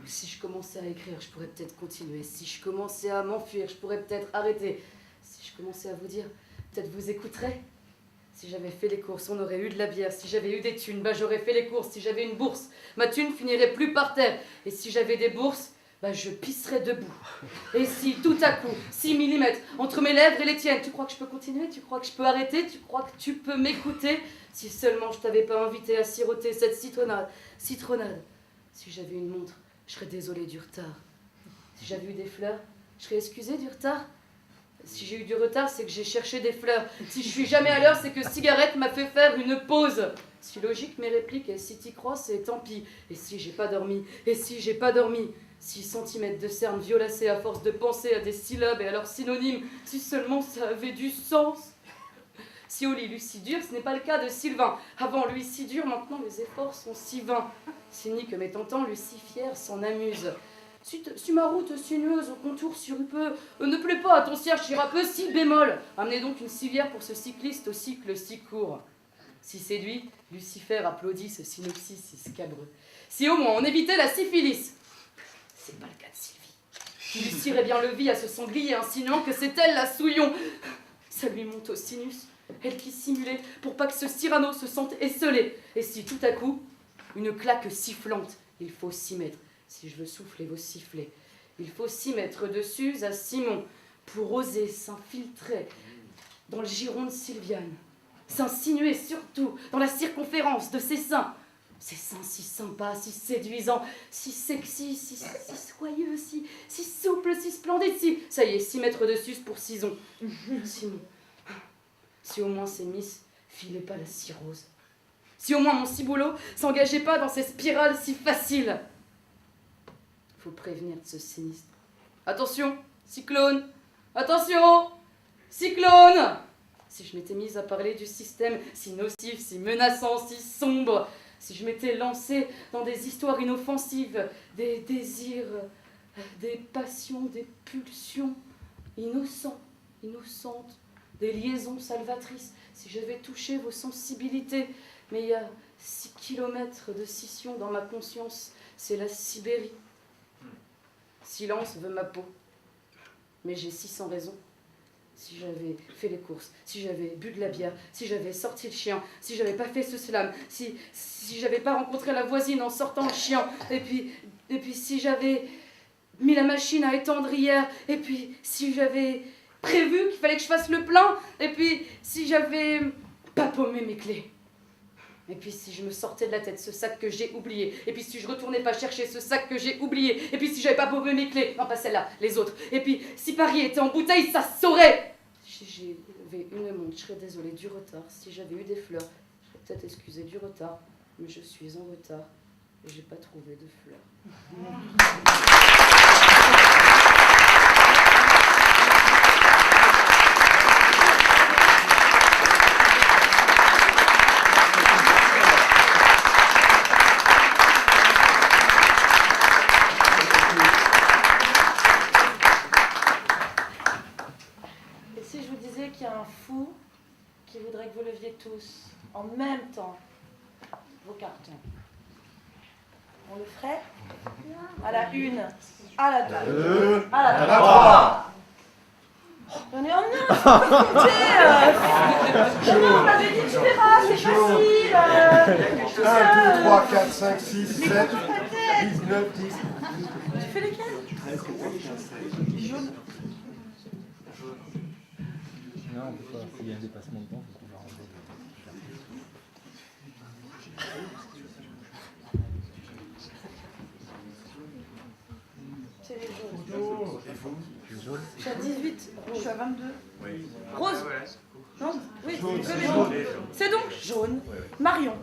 Si je commençais à écrire, je pourrais peut-être continuer. Si je commençais à m'enfuir, je pourrais peut-être arrêter. Si je commençais à vous dire, peut-être vous écouterez. Si j'avais fait les courses, on aurait eu de la bière. Si j'avais eu des thunes, bah j'aurais fait les courses. Si j'avais une bourse, ma thune finirait plus par terre. Et si j'avais des bourses, bah je pisserais debout. Et si tout à coup, 6 millimètres entre mes lèvres et les tiennes, tu crois que je peux continuer? Tu crois que je peux arrêter? Tu crois que tu peux m'écouter? Si seulement je t'avais pas invité à siroter cette citronnade. Si j'avais une montre, je serais désolée du retard. Si j'avais eu des fleurs, je serais excusée du retard. Si j'ai eu du retard, c'est que j'ai cherché des fleurs. Si je suis jamais à l'heure, c'est que cigarette m'a fait faire une pause. Si logique mes répliques, et si t'y crois, c'est tant pis. Et si j'ai pas dormi, 6 centimètres de cerne violacée à force de penser à des syllabes et à leurs synonymes, si seulement ça avait du sens. Si au lit Lucie dure, ce n'est pas le cas de Sylvain. Avant lui si dur, maintenant les efforts sont si vains. Si ni que mes tontants, Lucie fière s'en amuse. Si ma route sinueuse au contour si rupeux ne plaît pas à ton cierge si râpeux, si bémol, amenez donc une civière pour ce cycliste au cycle si court. Si séduit, Lucifer applaudit ce synopsis si scabreux. Si au moins on évitait la syphilis. C'est pas le cas de Sylvie. Il lui cirait bien le vie à ce sanglier, insinuant que c'est elle la souillon. Ça lui monte au sinus, elle qui simulait pour pas que ce Cyrano se sente esselé. Et si tout à coup, une claque sifflante, il faut s'y mettre. Si je veux souffler vos sifflets, il faut s'y mettre dessus à Simon pour oser s'infiltrer dans le giron de Sylviane, s'insinuer surtout dans la circonférence de ses seins. Ces seins si sympas, si séduisants, si sexy, si soyeux, si souples, si splendides, si... Ça y est, 6 mètres de sus pour Simon. Si au moins ces miss filaient pas la cirrhose. Si au moins mon ciboulot s'engageait pas dans ces spirales si faciles. Faut prévenir de ce sinistre. Attention, cyclone! Attention, cyclone! Si je m'étais mise à parler du système si nocif, si menaçant, si sombre, si je m'étais lancée dans des histoires inoffensives, des désirs, des passions, des pulsions, innocentes, des liaisons salvatrices, si j'avais touché vos sensibilités, mais il y a 6 kilomètres de scission dans ma conscience, c'est la Sibérie. Silence veut ma peau, mais j'ai 600 raisons. Si j'avais fait les courses, si j'avais bu de la bière, si j'avais sorti le chien, si j'avais pas fait ce slam, si j'avais pas rencontré la voisine en sortant le chien, et puis si j'avais mis la machine à étendre hier, et puis si j'avais prévu qu'il fallait que je fasse le plein, et puis si j'avais pas paumé mes clés. Et puis si je me sortais de la tête ce sac que j'ai oublié, et puis si je retournais pas chercher ce sac que j'ai oublié, et puis si j'avais pas paumé mes clés, non pas celle-là, les autres, et puis si Paris était en bouteille, ça saurait. Si j'avais une montre, je serais désolée du retard. Si j'avais eu des fleurs, je serais peut-être excusée du retard, mais je suis en retard et j'ai pas trouvé de fleurs. Qu'il y a un fou qui voudrait que vous leviez tous en même temps vos cartons. On le ferait à la 1, à la 2, à la 3. On est en 9, non, on m'avait dit tu verras, c'est facile. 1, 2, 3, 4, 5, 6, 7, 8, 9, 10. Tu fais lesquels? Jaune. Non, on peut pas. S'il y a un dépassement de temps, il faut qu'on va rendre. C'est les jaunes. Le jaune. Je suis à 18. Je suis à 22. Oui. Rose. Non? Oui, Jaune. c'est donc jaune. Marion.